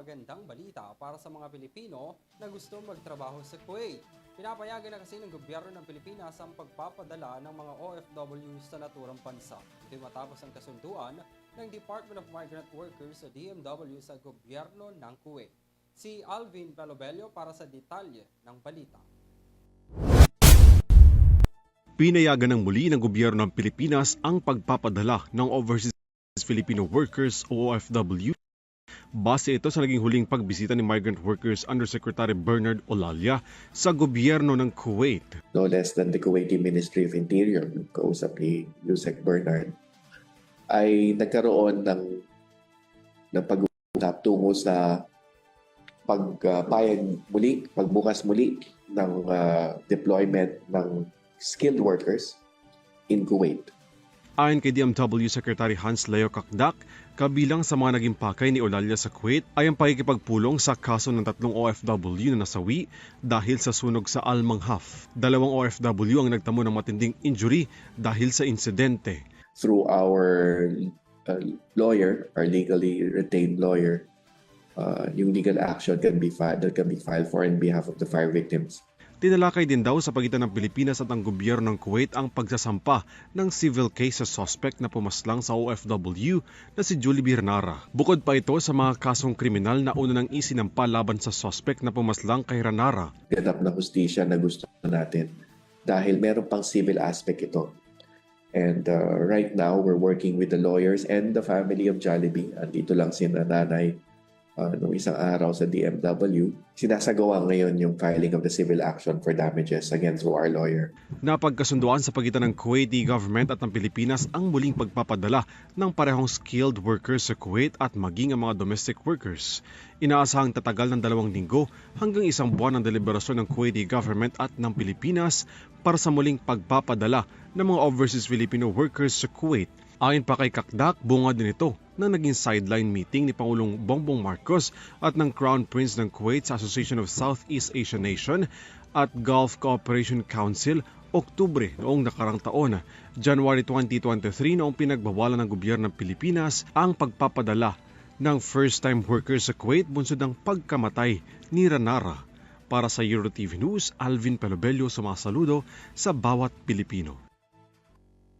magandang balita para sa mga Pilipino na gusto magtrabaho sa Kuwait. Pinapayagan na kasi ng gobyerno ng Pilipinas ang pagpapadala ng mga OFW sa naturang bansa. Ito matapos ang kasunduan ng Department of Migrant Workers o DMW sa gobyerno ng Kuwait. Si Alvin Palobello para sa detalye ng balita. Pinayagan ng muli ng gobyerno ng Pilipinas ang pagpapadala ng Overseas Filipino Workers o OFW. Base ito sa naging huling pagbisita ni Migrant Workers Undersecretary Bernard Olalia sa gobyerno ng Kuwait. No less than the Kuwaiti Ministry of Interior, kausap ni Yusek Bernard, ay nagkaroon ng pag-uusap tungo sa pagbukas muli ng deployment ng skilled workers in Kuwait. Ayon kay DMW Secretary Hans Leo Kakdak, kabilang sa mga naging pakay ni Olalia sa Kuwait ay ang pakikipagpulong sa kaso ng 3 OFW na nasawi dahil sa sunog sa Al Manhaf. 2 OFW ang nagtamo ng matinding injury dahil sa insidente. Through our lawyer, our legally retained lawyer, yung legal action that can be filed for in behalf of the fire victims. Tinalakay din daw sa pagitan ng Pilipinas at ang gobyerno ng Kuwait ang pagsasampa ng civil case sa suspect na pumaslang sa OFW na si Julie Birnara. Bukod pa ito sa mga kasong kriminal na una nang isinampa laban sa suspect na pumaslang kay Ranara. Ganap na hustisya na gusto natin dahil meron pang civil aspect ito. And right now, we're working with the lawyers and the family of Jollibee. Andito lang si nanay noong isang araw sa DMW. Sinasagawa ngayon yung filing of the civil action for damages against our lawyer. Napagkasunduan sa pagitan ng Kuwaiti government at ng Pilipinas ang muling pagpapadala ng parehong skilled workers sa Kuwait at maging ang mga domestic workers. Inaasahang tatagal ng 2 linggo hanggang 1 buwan ang deliberasyon ng Kuwaiti government at ng Pilipinas para sa muling pagpapadala ng mga overseas Filipino workers sa Kuwait. Ayon pa kay Kakdak, bunga din ito na naging sideline meeting ni Pangulong Bongbong Marcos at ng Crown Prince ng Kuwait sa Association of Southeast Asian Nation at Gulf Cooperation Council Oktubre noong nakarang taon. January 2023 noong pinagbawalan ng gobyerno ng Pilipinas ang pagpapadala ng first-time workers sa Kuwait bunsod ng pagkamatay ni Ranara. Para sa EuroTV News, Alvin Palobello sumasaludo sa bawat Pilipino.